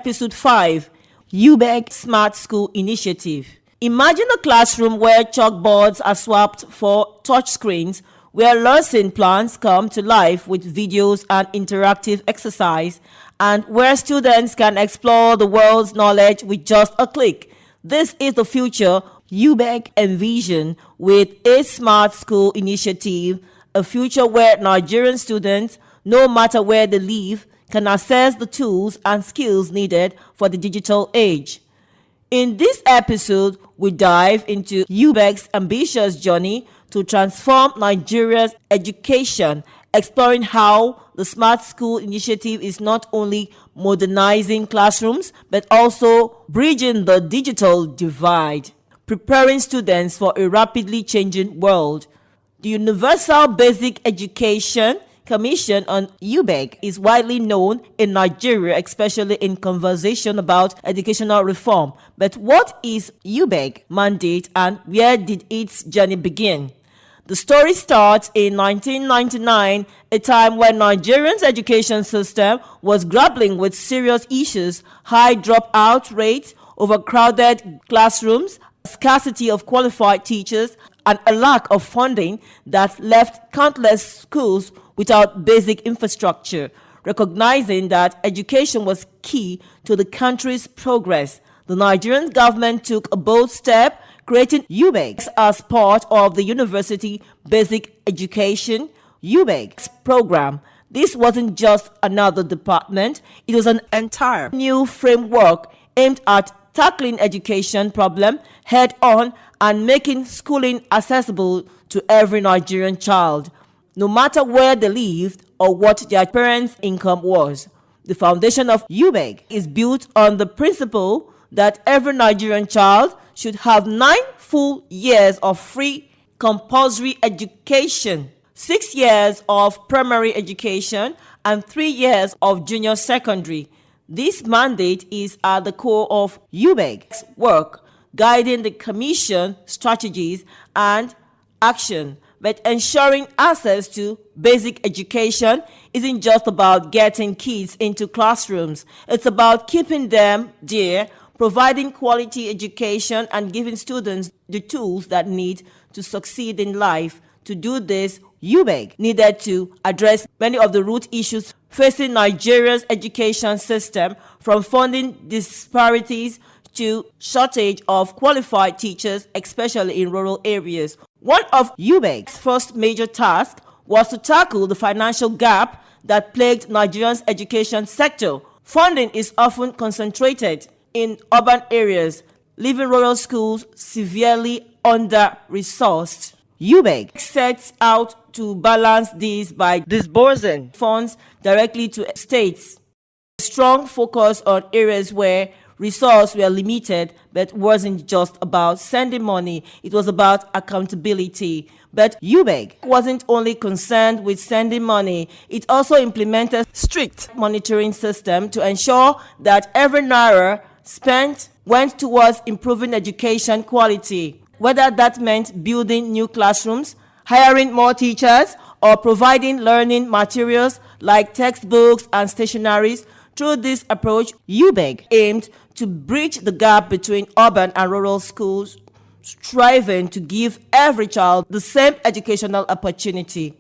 Episode 5, Ubec Smart School Initiative. Imagine a classroom where chalkboards are swapped for touchscreens, where lesson plans come to life with videos and interactive exercise, and where students can explore the world's knowledge with just a click. This is the future Ubec envision with a smart school initiative, a future where Nigerian students, no matter where they live, can access the tools and skills needed for the digital age. In this episode, we dive into Ubec's ambitious journey to transform Nigeria's education, exploring how the Smart School Initiative is not only modernizing classrooms, but also bridging the digital divide, preparing students for a rapidly changing world. The Universal Basic Education Commission on Ubec is widely known in Nigeria, especially in conversation about educational reform. But what is Ubec mandate and where did its journey begin? The story starts in 1999, a time when Nigeria's education system was grappling with serious issues: high dropout rates, overcrowded classrooms, scarcity of qualified teachers, and a lack of funding that left countless schools without basic infrastructure. Recognizing that education was key to the country's progress, the Nigerian government took a bold step, creating Ubec as part of the University Basic Education Ubec program. This wasn't just another department, it was an entire new framework aimed at tackling education problem head on and making schooling accessible to every Nigerian child, no matter where they lived or what their parents' income was. The foundation of Ubec is built on the principle that every Nigerian child should have 9 full years of free compulsory education, 6 years of primary education, and 3 years of junior secondary. This mandate is at the core of Ubec's work, guiding the Commission strategies and action. But ensuring access to basic education isn't just about getting kids into classrooms. It's about keeping them there, providing quality education, and giving students the tools that need to succeed in life. To do this, Ubec needed to address many of the root issues facing Nigeria's education system, from funding disparities to shortage of qualified teachers, especially in rural areas. One of Ubec's first major tasks was to tackle the financial gap that plagued Nigeria's education sector. Funding is often concentrated in urban areas, leaving rural schools severely under-resourced. Ubec sets out to balance this by disbursing funds directly to states. A strong focus on areas where resources were limited, but wasn't just about sending money, it was about accountability. But Ubec wasn't only concerned with sending money, it also implemented strict monitoring system to ensure that every naira spent went towards improving education quality, whether that meant building new classrooms, hiring more teachers, or providing learning materials like textbooks and stationaries. Through this approach, Ubec aimed to bridge the gap between urban and rural schools, striving to give every child the same educational opportunity.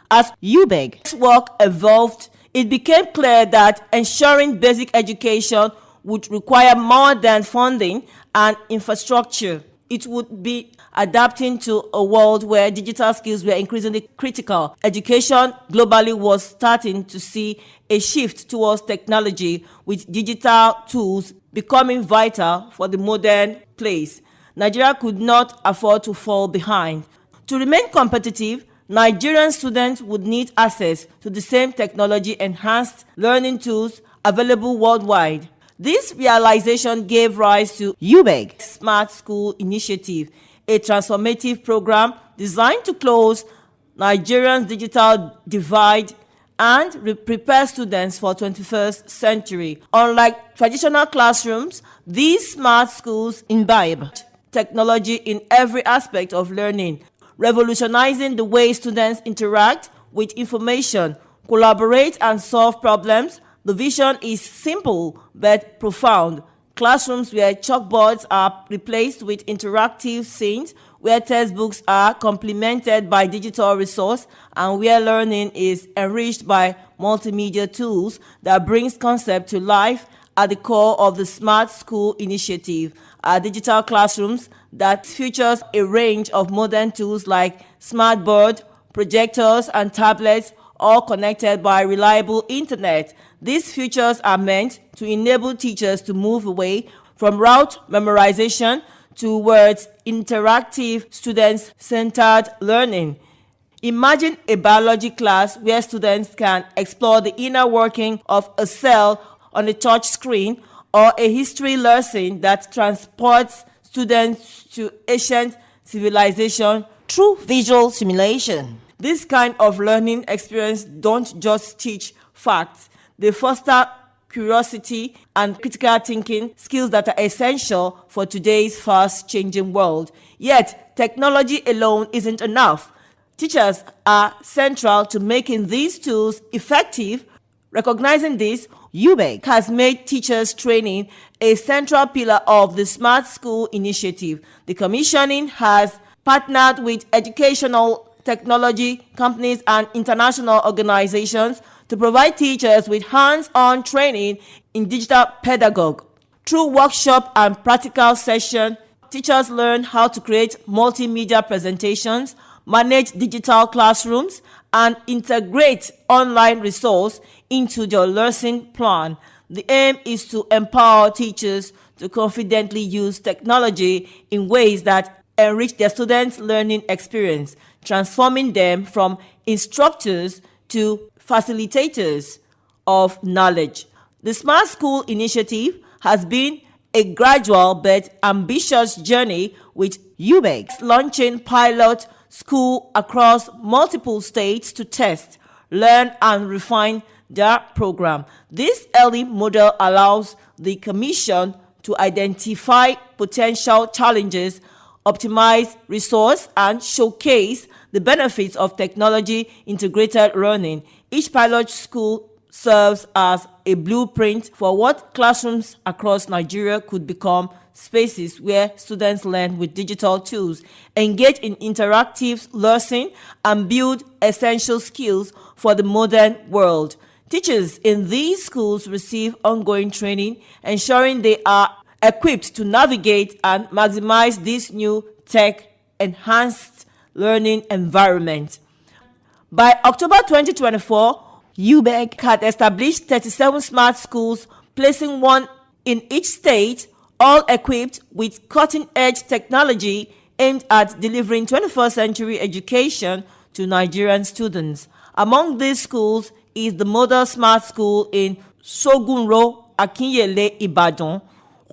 As Ubec's work evolved, it became clear that ensuring basic education would require more than funding and infrastructure. It would be adapting to a world where digital skills were increasingly critical. Education globally was starting to see a shift towards technology, with digital tools becoming vital for the modern place. Nigeria could not afford to fall behind. To remain competitive, Nigerian students would need access to the same technology-enhanced learning tools available worldwide. This realization gave rise to Ubec's Smart School Initiative, a transformative program designed to close Nigeria's digital divide and prepare students for 21st century. Unlike traditional classrooms, these smart schools imbibed technology in every aspect of learning, revolutionizing the way students interact with information, collaborate, and solve problems. The vision is simple but profound. Classrooms where chalkboards are replaced with interactive scenes, where textbooks are complemented by digital resource, and where learning is enriched by multimedia tools that brings concept to life at the core of the Smart School initiative are digital classrooms that features a range of modern tools like smart board, projectors, and tablets, all connected by reliable internet. These features are meant to enable teachers to move away from rote memorization towards interactive, student-centered learning. Imagine a biology class where students can explore the inner working of a cell on a touch screen, or a history lesson that transports students to ancient civilization through visual simulation. This kind of learning experience don't just teach facts, they foster curiosity and critical thinking, skills that are essential for today's fast-changing world. Yet, technology alone isn't enough. Teachers are central to making these tools effective. Recognizing this, Ubec has made teachers training a central pillar of the Smart School initiative. The commissioning has partnered with educational technology companies and international organizations to provide teachers with hands-on training in digital pedagogy. Through workshop and practical sessions, teachers learn how to create multimedia presentations, manage digital classrooms, and integrate online resource into their lesson plan. The aim is to empower teachers to confidently use technology in ways that enrich their students' learning experience, transforming them from instructors to facilitators of knowledge. The Smart School initiative has been a gradual but ambitious journey, with Ubec launching pilot school across multiple states to test, learn, and refine their program. This early model allows the Commission to identify potential challenges, optimize resource, and showcase the benefits of technology-integrated learning. Each pilot school serves as a blueprint for what classrooms across Nigeria could become: spaces where students learn with digital tools, engage in interactive learning, and build essential skills for the modern world. Teachers in these schools receive ongoing training, ensuring they are equipped to navigate and maximize this new tech-enhanced learning environment. By October 2024, Ubec had established 37 smart schools, placing one in each state, all equipped with cutting-edge technology aimed at delivering 21st century education to Nigerian students. Among these schools is the Model Smart School in Sogunro, Akinyele, Ibadan,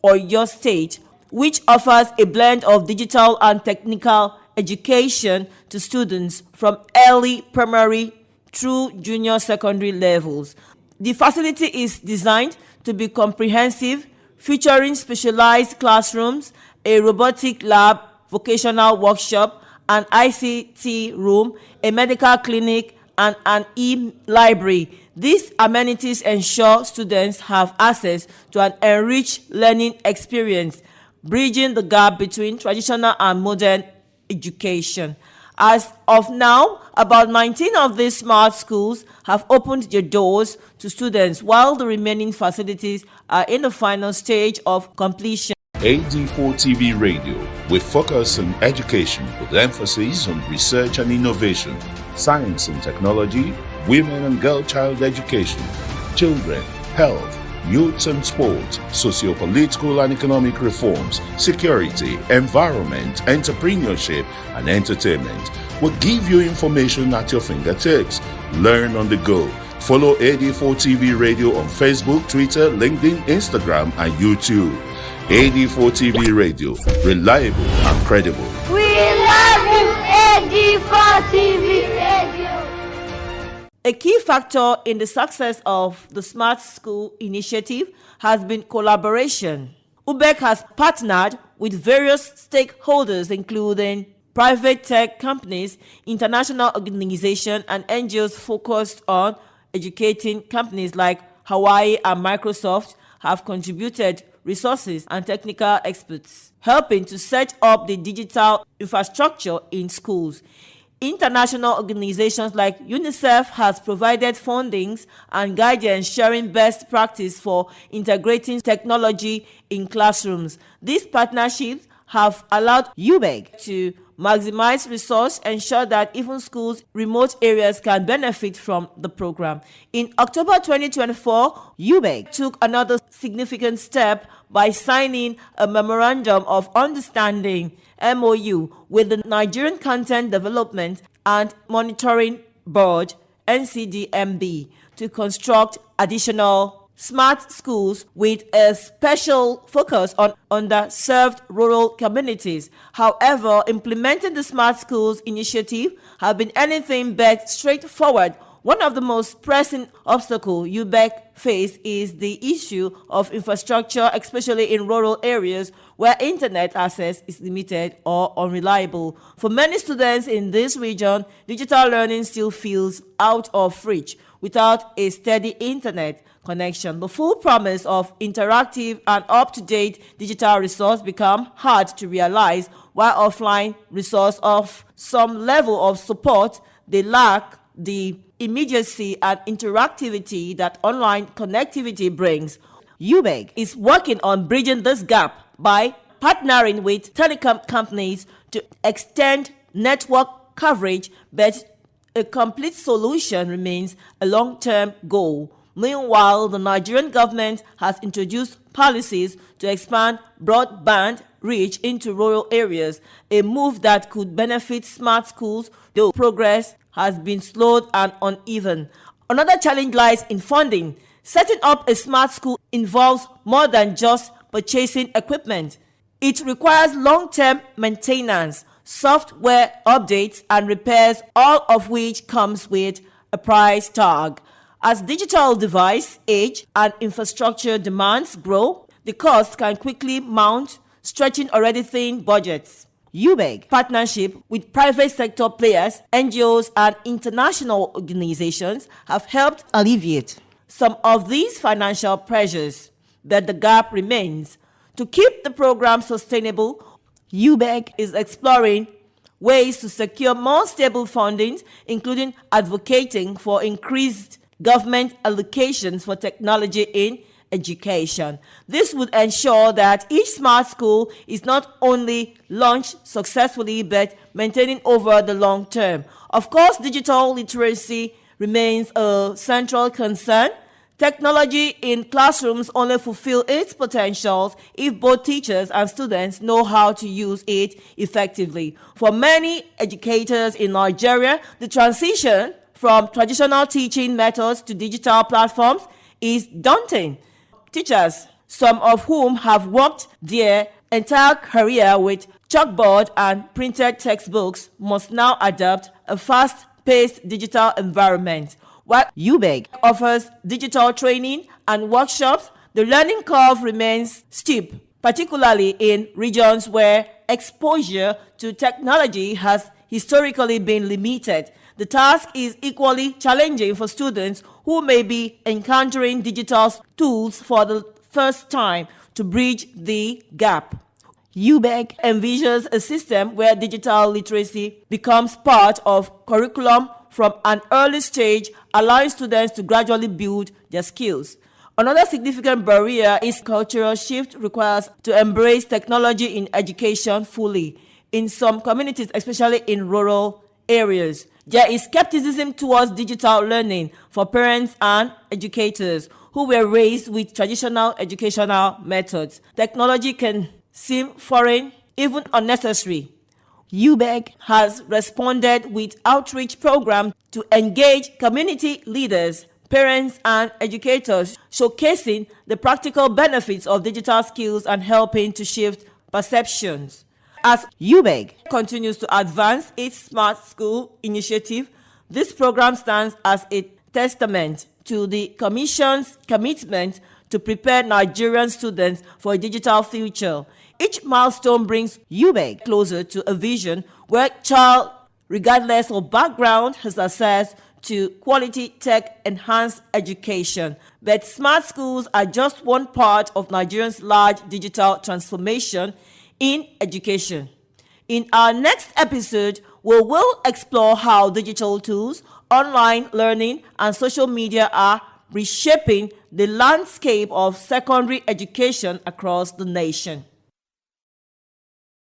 Oyo State, which offers a blend of digital and technical education to students from early primary through junior secondary levels. The facility is designed to be comprehensive, featuring specialized classrooms, a robotic lab, vocational workshop, an ICT room, a medical clinic, and an e-library. These amenities ensure students have access to an enriched learning experience, bridging the gap between traditional and modern education. As of now, about 19 of these smart schools have opened their doors to students, while the remaining facilities are in the final stage of completion. AD4 TV Radio, with focus on education with emphasis on research and innovation, science and technology, women and girl child education, children, health, youth and sports, socio-political and economic reforms, security, environment, entrepreneurship, and entertainment will give you information at your fingertips. Learn on the go. Follow AD4 TV Radio on Facebook, Twitter, LinkedIn, Instagram, and YouTube. AD4 TV Radio, reliable and credible. We love you, AD4 TV Radio. A key factor in the success of the Smart School initiative has been collaboration. Ubec has partnered with various stakeholders, including private tech companies, international organizations, and NGOs focused on educating companies like Hawaii, and Microsoft have contributed resources and technical experts, helping to set up the digital infrastructure in schools. International organizations like UNICEF has provided fundings and guidance sharing best practice for integrating technology in classrooms. These partnerships have allowed Ubec to maximize resource, ensure that even schools remote areas can benefit from the program. In October 2024, Ubec took another significant step by signing a Memorandum of Understanding MOU with the Nigerian Content Development and Monitoring Board NCDMB to construct additional smart schools with a special focus on underserved rural communities. However, implementing the Smart Schools initiative has been anything but straightforward. One of the most pressing obstacles Ubec face is the issue of infrastructure, especially in rural areas where internet access is limited or unreliable. For many students in this region, digital learning still feels out of reach without a steady internet connection. The full promise of interactive and up-to-date digital resource become hard to realize, while offline resource of some level of support, they lack the immediacy and interactivity that online connectivity brings. Ubec is working on bridging this gap by partnering with telecom companies to extend network coverage, but a complete solution remains a long-term goal. Meanwhile, the Nigerian government has introduced policies to expand broadband reach into rural areas, a move that could benefit smart schools, though progress has been slowed and uneven. Another challenge lies in funding. Setting up a smart school involves more than just purchasing equipment. It requires long-term maintenance, software updates, and repairs, all of which comes with a price tag. As digital device age and infrastructure demands grow, the cost can quickly mount, stretching already thin budgets. Ubec partnership with private sector players, NGOs, and international organizations have helped alleviate some of these financial pressures, but the gap remains. To keep the program sustainable, Ubec is exploring ways to secure more stable funding, including advocating for increased government allocations for technology in education. This would ensure that each smart school is not only launched successfully but maintaining over the long term. Of course, digital literacy remains a central concern. Technology in classrooms only fulfill its potentials if both teachers and students know how to use it effectively. For many educators in Nigeria, the transition from traditional teaching methods to digital platforms is daunting. Teachers, some of whom have worked their entire career with chalkboard and printed textbooks, must now adapt a fast-paced digital environment. While Ubec offers digital training and workshops, the learning curve remains steep, particularly in regions where exposure to technology has historically been limited. The task is equally challenging for students who may be encountering digital tools for the first time. To bridge the gap, Ubec envisions a system where digital literacy becomes part of curriculum from an early stage, allowing students to gradually build their skills. Another significant barrier is cultural shift requires to embrace technology in education fully. In some communities, especially in rural areas, there is skepticism towards digital learning for parents and educators who were raised with traditional educational methods. Technology can seem foreign, even unnecessary. Ubec has responded with outreach programs to engage community leaders, parents, and educators, showcasing the practical benefits of digital skills and helping to shift perceptions. As Ubec continues to advance its Smart School initiative, this program stands as a testament to the Commission's commitment to prepare Nigerian students for a digital future. Each milestone brings Ubec closer to a vision where child, regardless of background, has access to quality tech-enhanced education. But smart schools are just one part of Nigeria's large digital transformation in education. In our next episode, we will explore how digital tools, online learning, and social media are reshaping the landscape of secondary education across the nation.